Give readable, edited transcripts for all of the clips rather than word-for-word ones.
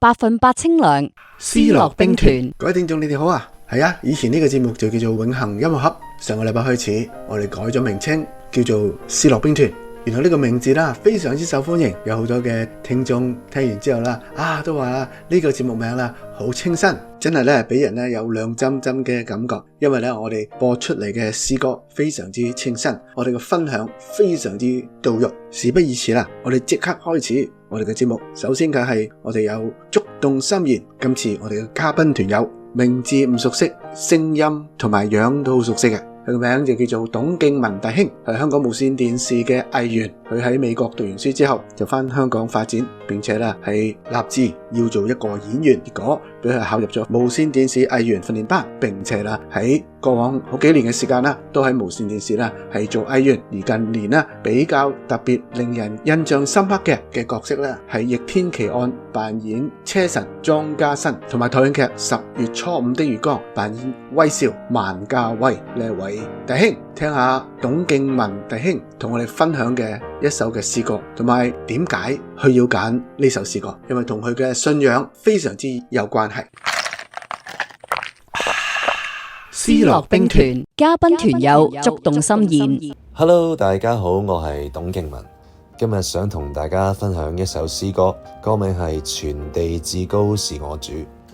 100%清涼，思樂冰團。各位聽眾你哋好啊，係啊，以前呢個節目就叫做永恆音樂盒，上個禮拜開始我哋改咗名稱，叫做思樂冰團。原來呢個名字啦，非常之受歡迎，有好多嘅聽眾聽完之後啦，都話啦呢個節目名啦好清新，真係咧俾人咧有亮針針嘅感覺。因為咧我哋播出嚟嘅詩歌非常之清新，我哋嘅分享非常之到肉。事不宜遲啦，我哋即刻開始我哋嘅節目。首先嘅係我哋有觸動心弦，今次我哋嘅嘉賓團友名字唔熟悉，聲音同埋樣都好熟悉嘅。佢個名就叫做董敬文弟兄，係香港無線電視嘅藝員。佢喺美國讀完書之後就返香港發展，並且咧係立志要做一個演員，結果俾佢考入咗無線電視藝員訓練班，並且啦喺過往好幾年嘅時間啦都喺無線電視啦係做藝員。而近年啦比較特別令人印象深刻嘅角色咧係《逆天奇案》扮演車神莊家新，同埋台慶劇《10月初5的月光》扮演威少萬家威呢一位弟兄。聽下董敬文弟兄同我哋分享嘅一首嘅詩歌，同埋點解佢要揀呢首詩歌，因為同佢嘅信仰非常之有關係。思樂冰團嘉賓團友觸動心弦。Hello， 大家好，我係董敬文，今日想同大家分享一首詩歌，歌名係《全地至高是我主》。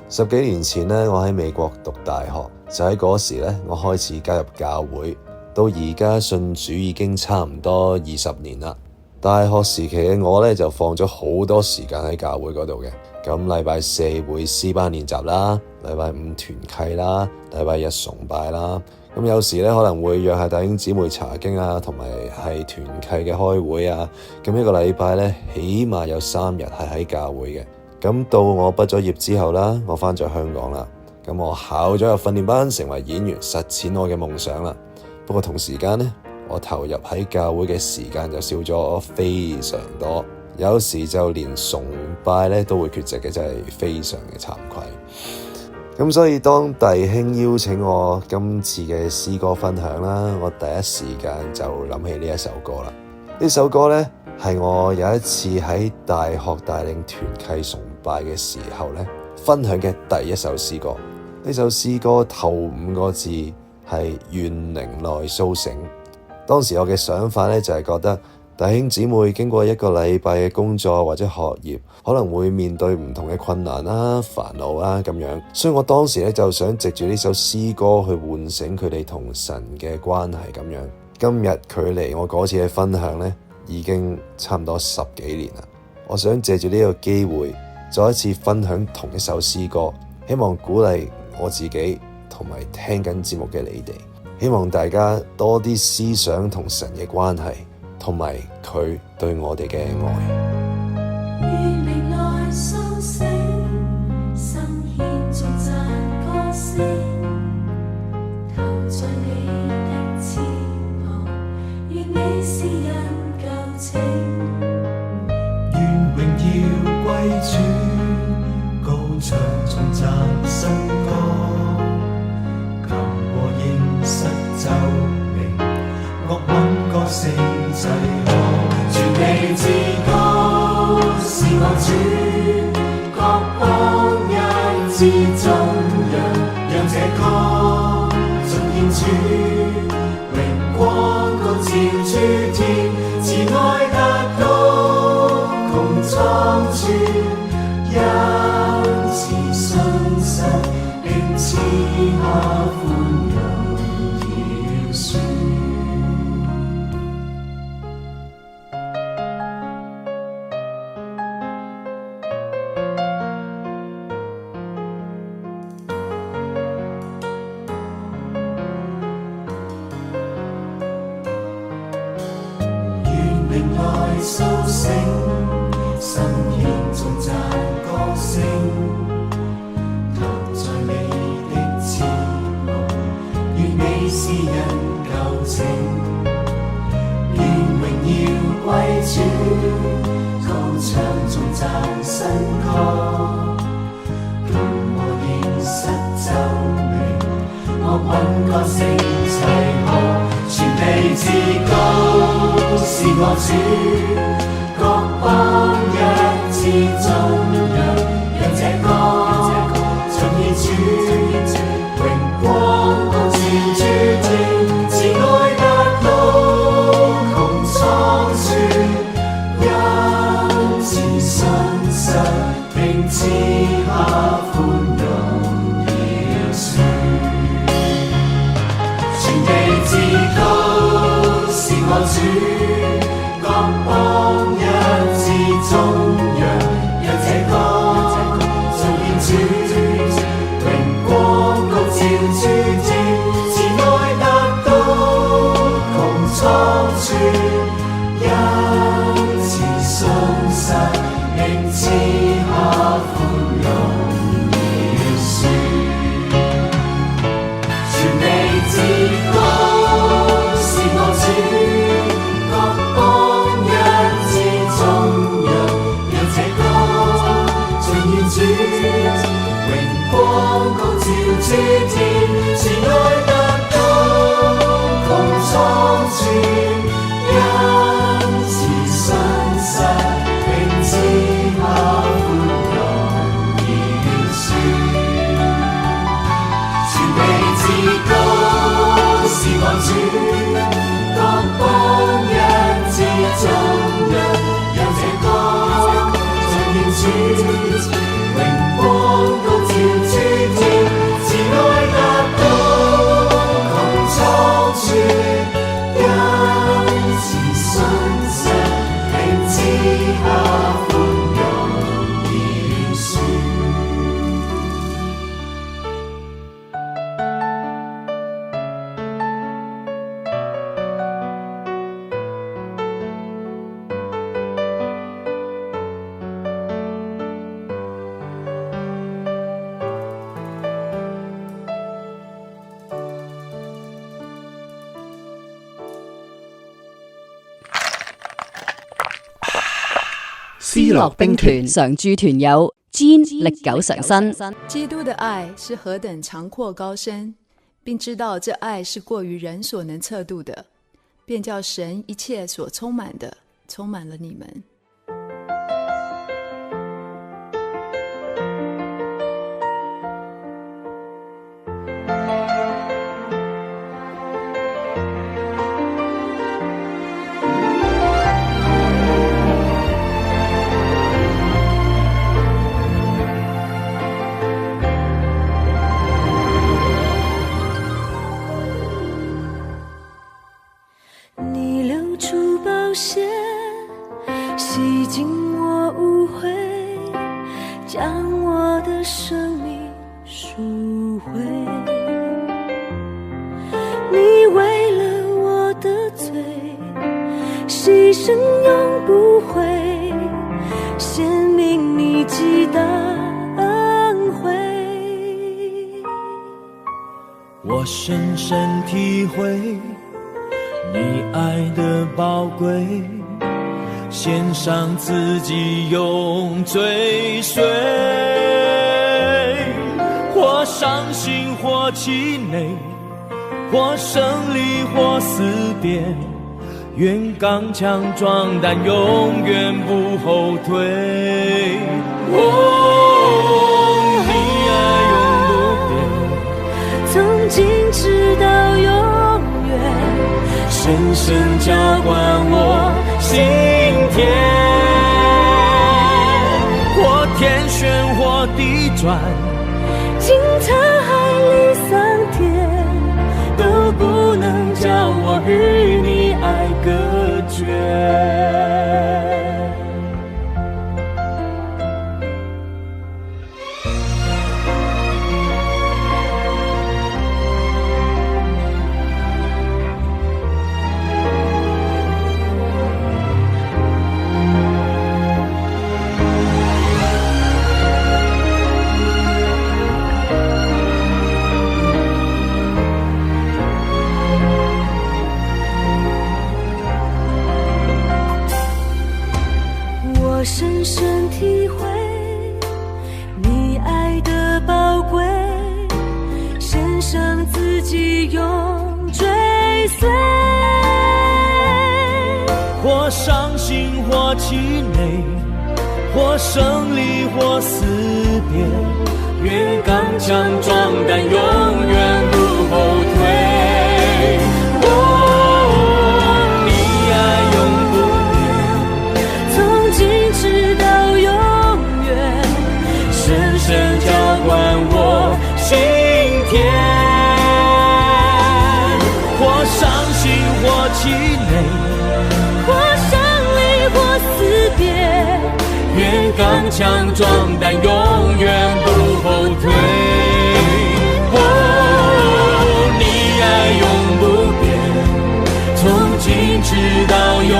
10幾年前呢，我喺美國讀大學，就喺嗰時呢，我開始加入教會。到而家信主已經差唔多20年啦。大學時期嘅我呢，就放咗好多時間喺教會嗰度嘅。咁禮拜4會詩班練習啦，禮拜5團契啦，禮拜日崇拜啦。咁有時呢，可能會約下弟兄姊妹查經啊，同埋係團契嘅開會啊。咁一個禮拜呢，起碼有3日係喺教會嘅。咁到我畢咗業之後啦，我返咗香港啦。咁我考咗入訓練班，成為演員，實踐我嘅夢想啦。不過同時間呢，我投入喺教會嘅時間就少咗非常多，有時就連崇拜呢都會缺席嘅，真係非常嘅慚愧。咁所以當弟兄邀請我今次嘅詩歌分享啦，我第一時間就諗起呢一首歌啦。呢首歌呢，係我有一次喺大學帶領團契崇拜嘅時候呢，分享嘅第一首詩歌。呢首詩歌頭5個字係願靈內甦醒。當時我嘅想法呢，就係覺得弟兄姊妹經過一個禮拜嘅工作或者學業，可能會面對唔同嘅困難啦、煩惱啦咁樣，所以我當時呢，就想藉住呢首詩歌去喚醒佢哋同神嘅關係咁樣。今日距離我嗰次嘅分享呢，已經差唔多10幾年啦。我想借住呢個機會再一次分享同一首詩歌，希望鼓勵我自己同埋聽緊節目嘅你哋，希望大家多啲思想同神嘅關係，同埋佢對我哋嘅愛。願靈內甦醒，心獻頌讚歌聲，投在你的翅膀，願你是人舊情，願榮耀歸主，高唱頌讚新歌。奏鳴，樂韻歌聲齊和，全地至高是我主，各邦一致頌揚，讓這歌盡獻主，榮光高照諸天，慈愛達到穹蒼處，因此信神並賜下歡樂。靈內甦醒，心獻頌讚歌聲，投在你的翅膀，願你是人舊情，願榮耀歸主，高唱頌讚新歌，今和現實奏鳴，樂韻歌聲齊和，全地至高是我主，各邦一致頌揚，讓這思樂兵團常駐團友 Jean 歷久常新。基督的愛是何等長闊高深，並知道這愛是過於人所能測度的，便叫神一切所充滿的充滿了你們。洗净我污秽，將我的生命贖回。你為了我的罪，犧牲永不悔，顯明你極大恩惠。我深深體會你愛的寶貴，獻上自己永追隨，或傷心或氣餒，或勝利或思辨，願剛強壯膽，永遠不後退。你愛永不變，從今直到永遠，深深澆灌我心田，或天旋或地轉，經滄海裡桑田，都不能叫我與你愛隔絕。我深深體會你愛的寶貴，獻上自己永追隨，或傷心或氣餒，或勝利或思辨，願剛強壯膽，永遠不後退。深澆灌我心田，或傷心或氣餒，或勝利或思辨，願剛強壯膽，永遠不後退。你愛永不變，從今直到永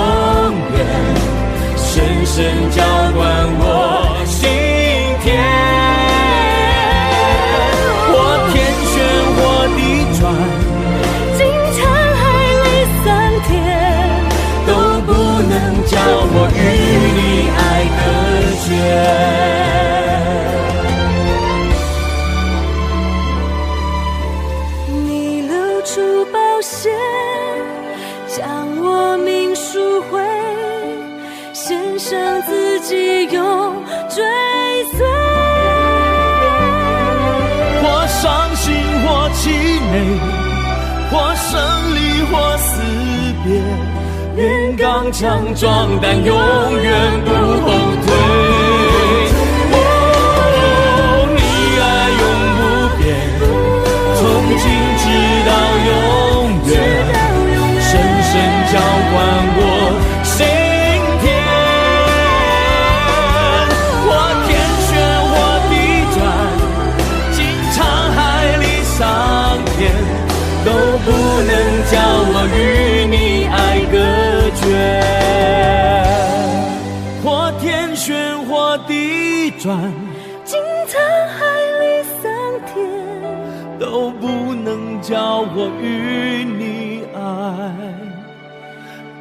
遠，深深澆灌我心田。叫我與你愛隔絕，你流出寶血，將我命贖回，獻上自己永追隨，或傷心或氣餒，或勝利或思辨，願剛強壯膽，永遠不後退。你愛永不變，從今直到永遠，深深澆灌我心田，或天旋或地轉，經滄海裡桑田，都不能叫我與你愛隔絕。或天旋或地轉，經滄海裡桑田，都不能叫我與你愛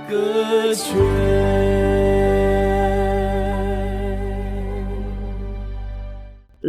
隔絕。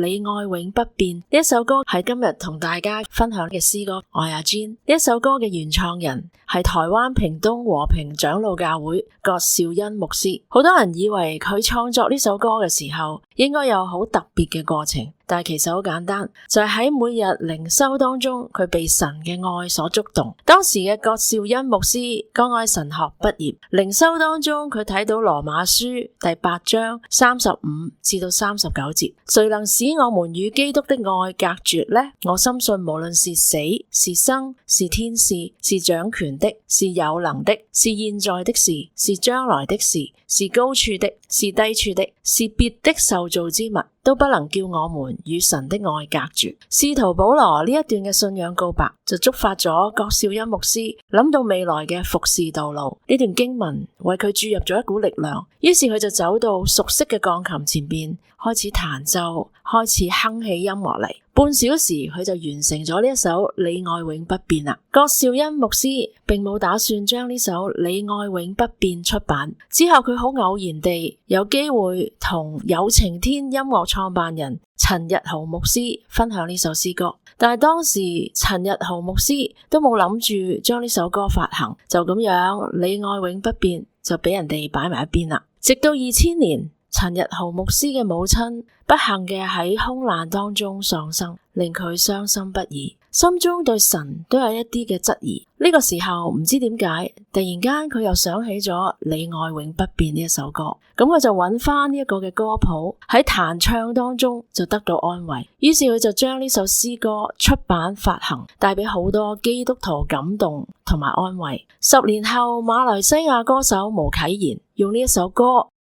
你愛永不變。呢一首歌係今日同大家分享嘅詩歌，我係阿 Jean。呢一首歌嘅原創人係台灣屏東和平長老教會郭兆恩牧師。好多人以為佢創作呢首歌嘅時候應該有好特別嘅過程，但係其實好簡單，就係喺每日靈修當中，佢被神嘅愛所觸動。當時嘅郭兆恩牧師剛喺神學畢業，靈修當中佢睇到羅馬書第8章35至到39節，誰能使我們與基督的愛隔絕呢？我深信無論是死是生，是天使，是掌權的，是有能的，是現在的事，是將來的事，是高處的，是低處的，是別的受造之物，都不能叫我們與神的愛隔絕。使徒保羅呢一段嘅信仰告白就觸發咗郭兆恩牧師諗到未來嘅服侍道路。呢段經文為佢注入咗一股力量，於是佢就走到熟悉嘅鋼琴前邊，開始彈奏，開始哼起音樂嚟。半小時佢就完成咗呢一首你愛永不變啦。郭兆恩牧師並冇打算將呢首你愛永不變出版，之後佢好偶然地有機會同有情天音樂創辦人陳日豪牧師分享呢首詩歌，但係當時陳日豪牧師都冇諗住將呢首歌發行，就咁樣你愛永不變就俾人哋擺埋一邊啦。直到2000年，陳日豪牧師嘅母親不幸嘅喺空難當中喪生，令佢傷心不已，心中對神都有一啲嘅質疑。呢個時候唔知點解，突然間佢又想起咗你愛永不變呢一首歌，咁佢就揾翻呢一個嘅歌譜，喺彈唱當中就得到安慰，於是佢就將呢首詩歌出版發行，帶俾好多基督徒感動同埋安慰。10年後，馬來西亞歌手巫啟賢用呢一首歌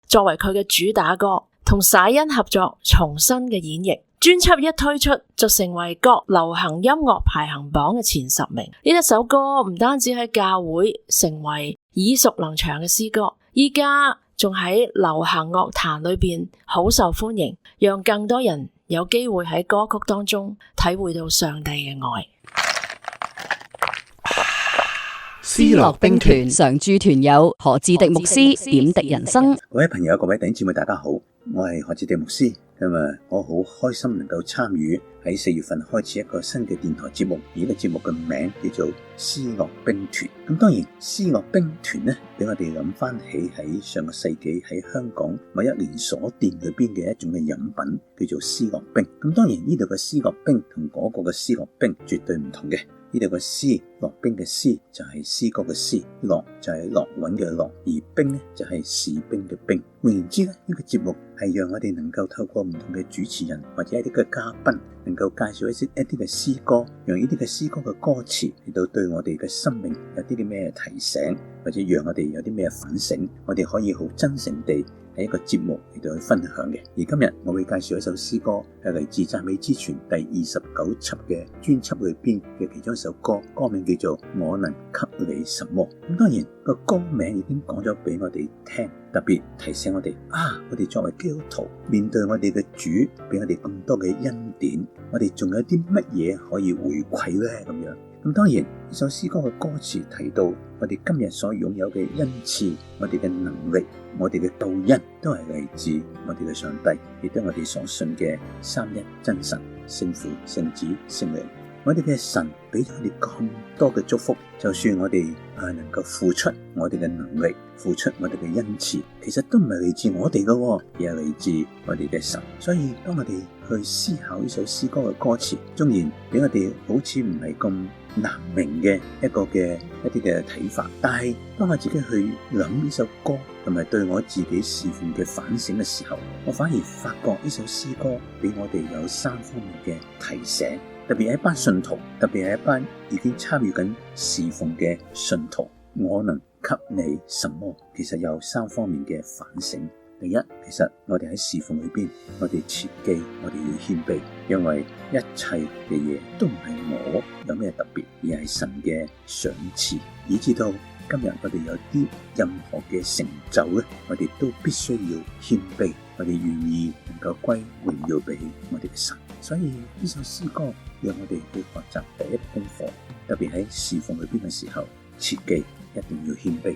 作為佢嘅主打歌，同璽恩合作重新嘅演繹。專輯一推出就成為各流行音樂排行榜嘅前10名。呢一首歌唔單止喺教會成為耳熟能詳嘅詩歌，依家仲喺流行樂壇裏邊好受歡迎，讓更多人有機會喺歌曲當中體會到上帝嘅愛。思樂兵團常駐團友何志迪牧師點滴人生。各位朋友、各位弟兄姊妹，大家好，我係何志迪牧師。今日我好開心能夠參與喺4月份開始一個新嘅電台節目，而呢個節目嘅名叫做思樂兵團。咁當然，思樂兵團呢，俾我哋諗翻起喺上個世紀喺香港某一連鎖店裏邊嘅一種嘅飲品，叫做思樂冰。咁當然呢度嘅思樂冰同嗰個嘅思樂冰絕對唔同嘅。呢度嘅思樂冰嘅思就係詩歌嘅詩，樂就係樂韻嘅樂，而冰呢就係士兵嘅兵。換言之呢，呢個節目係讓我哋能夠透過唔同嘅主持人或者一啲嘅嘉賓，能夠介紹一啲嘅詩歌，讓呢啲嘅詩歌嘅歌詞嚟到對我哋嘅生命有啲咩提醒，或者讓我哋有啲咩反省，我哋可以好真誠地喺一個節目嚟到去分享嘅。而今日我會介紹一首詩歌，係嚟自讚美之泉第29輯嘅專輯裏邊嘅其中一首歌，歌名叫做我能給你什麼。咁當然個歌名已經講咗俾我哋聽，特別提醒我哋我哋作為基督徒面對我哋嘅主俾我哋咁多嘅恩典，我哋仲有啲乜嘢可以回饋呢？咁樣。咁當然呢首詩歌嘅歌詞提到我哋今日所擁有嘅恩賜，我哋嘅能力，我哋嘅救恩都係嚟自我哋嘅上帝，亦都係我哋所信嘅三一真神，聖父、聖子、聖靈。我哋嘅神俾咗我哋咁多嘅祝福，就算我哋能夠付出我哋嘅能力，付出我哋嘅恩賜，其實都唔係嚟自我哋嘅，而係嚟自我哋嘅神。所以當我哋去思考呢首詩歌嘅歌詞，縱然俾我哋好似唔係咁難明嘅一啲嘅睇法，但係當我自己去諗呢首歌同埋對我自己侍奉嘅反省嘅時候，我反而發覺呢首詩歌俾我哋有3方面嘅提醒，特別係一班信徒，特別係一班已經參與緊侍奉嘅信徒，我能給你什麼？其實有3方面嘅反省。第一，其實我哋喺侍奉裏邊，我哋切記我哋要謙卑，因為一切嘅嘢都唔係我有咩特別，而係神嘅賞賜，以至到今日我哋有啲任何嘅成就咧，我哋都必須要謙卑，我哋願意能夠歸榮耀俾我哋嘅神。所以呢首詩歌讓我哋去學習第一功課，特別喺侍奉裏邊嘅時候，切記一定要謙卑。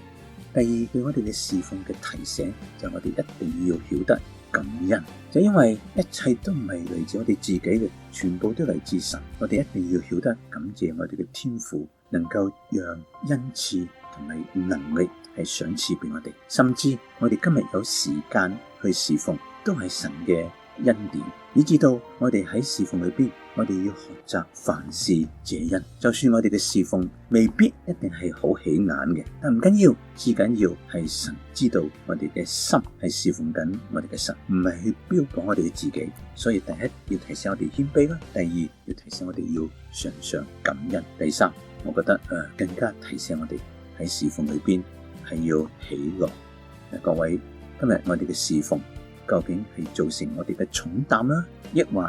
第二，對我哋嘅侍奉嘅提醒就係我哋一定要曉得感恩，就因為一切都唔係嚟自我哋自己嘅，全部都嚟自神。我哋一定要曉得感謝我哋嘅天父，能夠讓恩賜同埋能力係賞賜俾我哋，甚至我哋今日有時間去侍奉，都係神嘅恩典，以至到我哋喺侍奉裏邊，我哋要學習凡事謝恩。就算我哋嘅侍奉未必一定係好起眼嘅，但唔緊要，至緊要係神知道我哋嘅心係侍奉緊我哋嘅神，唔係去標榜我哋嘅自己。所以第一要提醒我哋謙卑啦，第二要提醒我哋要常常感恩，第三我覺得更加提醒我哋喺侍奉裏邊係要喜樂。各位，今日我哋嘅侍奉究竟係造成我哋嘅重擔啦，抑或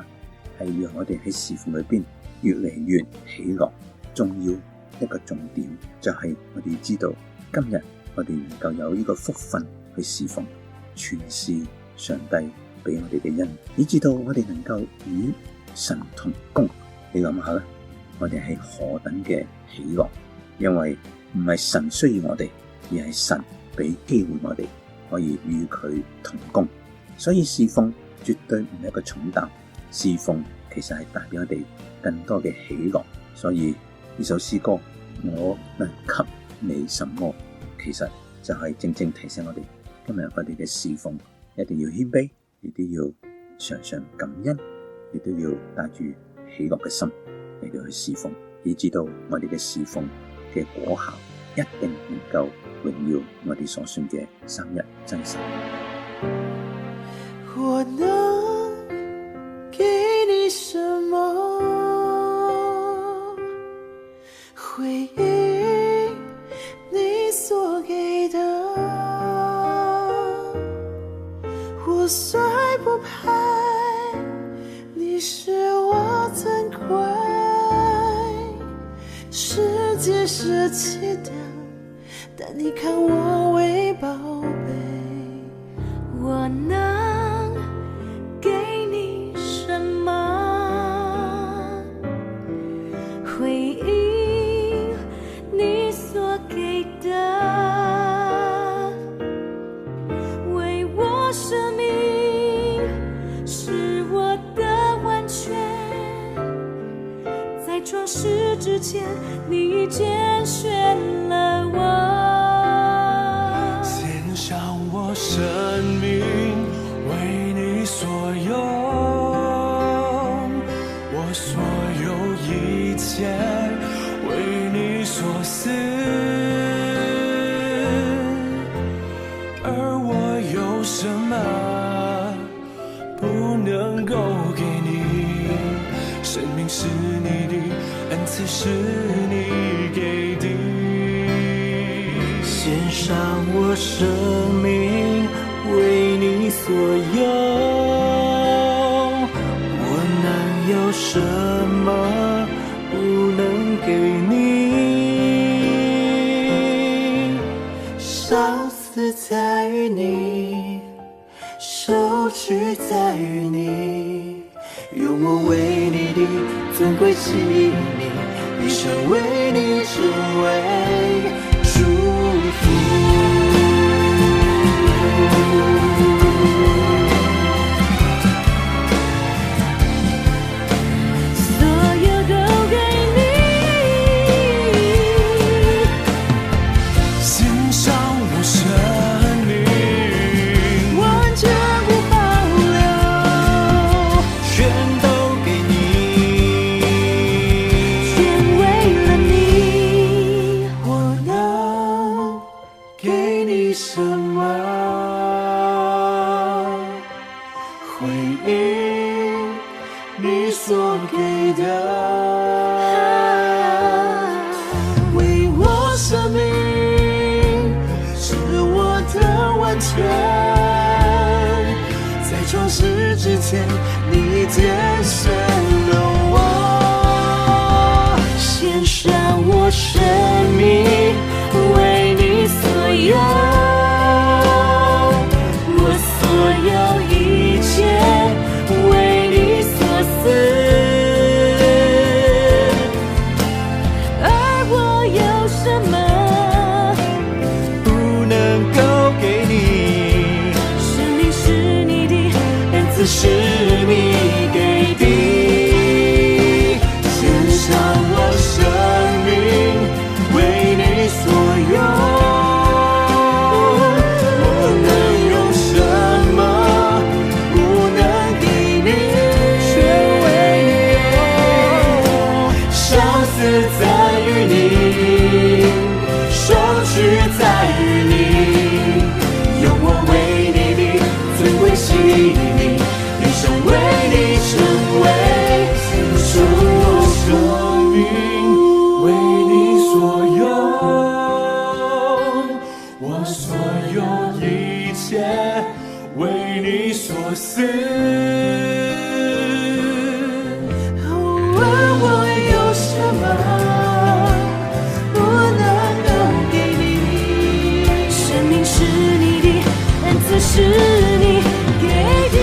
係讓我哋喺侍奉裏邊越嚟越喜樂？重要一個重點就係我哋要知道，今日我哋能夠有呢個福分去侍奉，全是上帝俾我哋嘅恩，以至到我哋能夠與神同工。你諗下啦，我哋係何等嘅喜樂？因為唔係神需要我哋，而係神俾機會我哋可以與佢同工。所以侍奉絕對唔係一個重擔，侍奉其實係帶俾我哋更多嘅喜樂。所以呢首詩歌我能給你什麼，其實就係正正提醒我哋，今日我哋嘅侍奉一定要謙卑，亦都要常常感恩，亦都要帶住喜樂嘅心嚟到去侍奉，以至到我哋嘅侍奉嘅果效一定能夠榮耀我哋所信嘅三一真神。我能給你什麼？回應你所給的，我雖不配，你是我尊貴，世界捨棄的，但你看我為寶貝。我能給你什麼？回應你所給的，為我生命是我的完全，在創世之前你揀選了我，獻上我生命為你所用，我所有一切為你所賜，而我有什麼不能夠給你？生命是你的，恩賜是你給的，獻上我生命為你所用，我能有什麼不能給你？生死在於你，受屈在於你，用我為你的尊貴器皿，一生為你成為祝福。你揀選了我，獻上我生命為你所用，我所有一切為你所賜，而我有什麼不能夠給你？生命是你的，次是你给的，献上我生命为你所用。我能用什么不能给你，却为你有。生死在于你，收取在于你，用我为你的尊贵器皿，一生为你成为付出我生命为你所用，我所有一切为你所赐。问我有什么不能够给你？生命是你的，恩赐是你给的。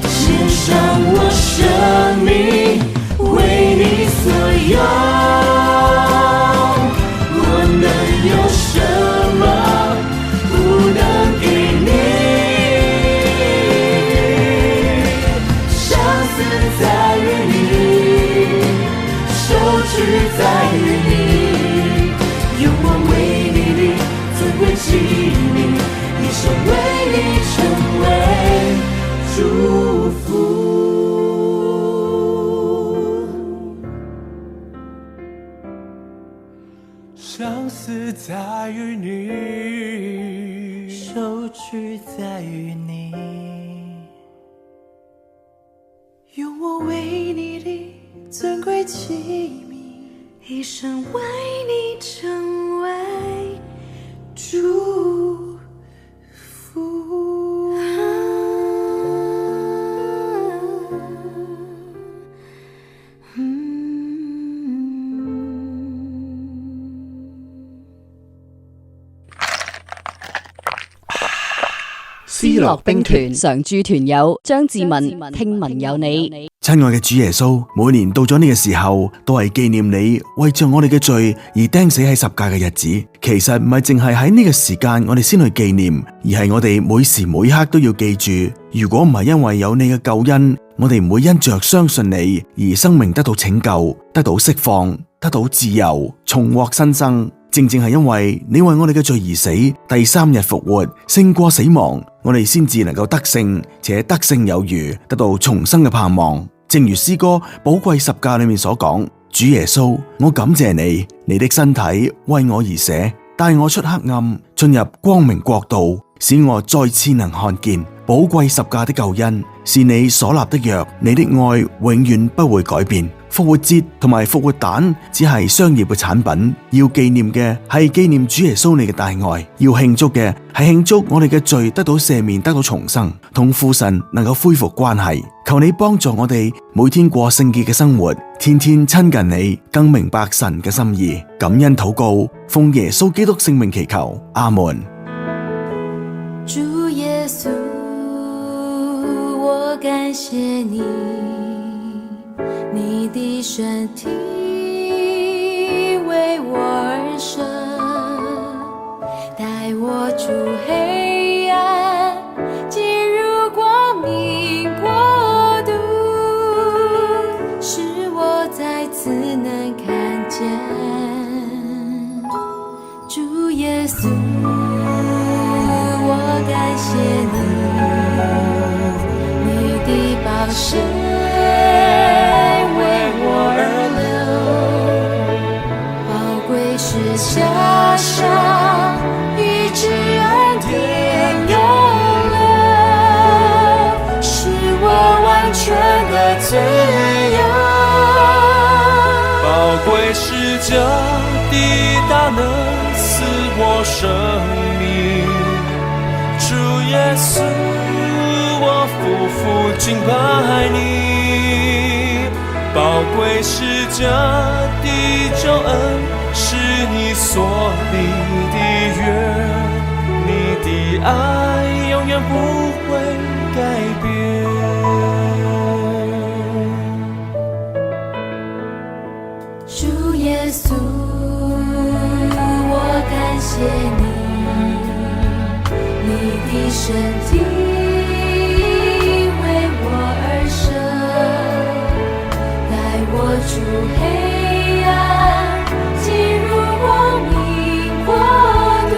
献上我生命为你所用，我能有什么不能给你？生死在于你，收取在于你，用我为你的尊贵器皿，一生为你成为祝福。生死在于你，收取在于你，用我为你的尊贵器皿，一生为你成为祝福。思樂兵團常駐團友張志文，聽聞有你。親愛嘅主耶穌，每年到咗呢個時候，都係紀念你為着我哋嘅罪而釘死喺十架嘅日子。其實唔係淨係喺呢個時間我哋先去紀念，而係我哋每時每刻都要記住。如果唔係因為有你嘅救恩，我哋唔會因着相信你而生命得到拯救、得到釋放、得到自由、重獲新生。正正係因為你為我哋嘅罪而死，第三日復活，勝過死亡，我哋先至能夠得勝，且得勝有餘，得到重生嘅盼望。正如詩歌寶貴十架裏面所講，主耶穌，我感謝你，你的身體為我而捨，帶我出黑暗，進入光明國度，使我再次能看見寶貴十架的救恩，是你所立的約，你的愛永遠不會改變。復活節同埋復活蛋只係商業嘅產品，要紀念嘅係紀念主耶穌你嘅大愛，要慶祝嘅係慶祝我哋嘅罪得到赦免，得到重生，同父神能夠恢復關係。求你幫助我哋每天過聖潔嘅生活，天天親近你，更明白神嘅心意。感恩禱告，奉耶穌基督聖名祈求，阿門。主耶穌，我感謝你，你的身體為我而生，帶我出黑暗，進入光明國度，使我再次能看見主耶穌。我感謝你，你的寶血為我而流，寶貴是加上醫治恩典永留，使我完全的自由。寶貴是這的大能賜我生命，主耶穌，我夫婦敬拜你。寶貴是這的救恩，是你所立的約，你的愛永遠不會改變。主耶穌，我感謝你，你的身體出黑暗，进入光明国度，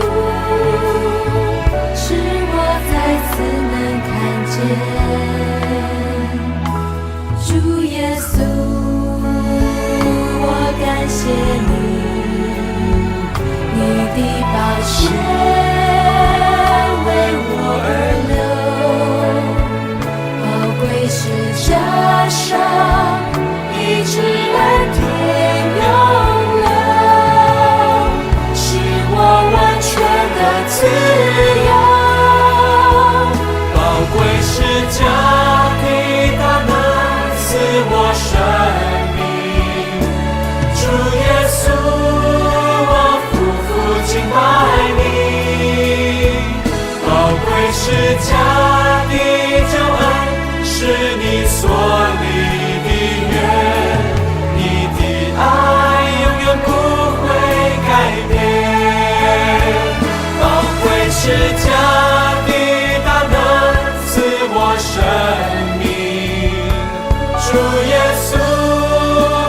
使我再次能看见主耶稣。我感谢你，你的宝血为我而流，宝贵是加上一直而天永流，使我完全的自由。宝贵是加的大能赐我生命，主耶稣，我夫妇敬拜你。宝贵是加的救恩，是你所立的约，你的爱永远不会改变。宝贵是加的大能赐我生命，主耶稣，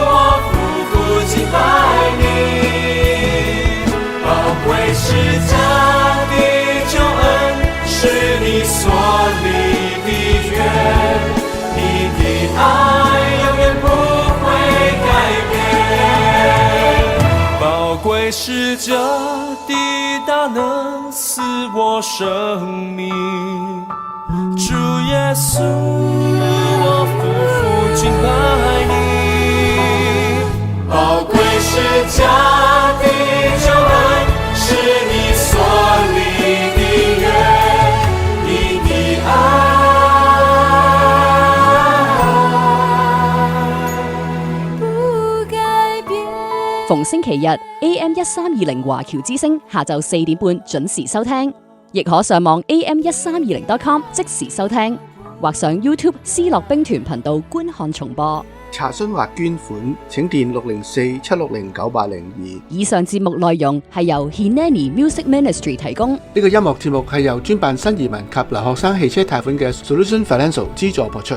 我夫妇敬拜你。宝贵是加的救恩，是你所立的约，你的爱永远不会改变。宝贵是加的大能赐我生命，主耶稣，我夫妇敬拜你。宝贵是加的救恩，是你所立的约，你的爱不改变。逢星期日 AM1320華僑之聲下晝4點半準時收聽，亦可上網 am1320.com 即時收聽，或上 YouTube 思樂兵團頻道觀看重播。查詢或捐款請電604-760-9802。以上節目內容係由 Hineni Music Ministry 提供。呢個音樂節目係由專辦新移民及留學生汽車貸款嘅 Solution Financial 資助播出。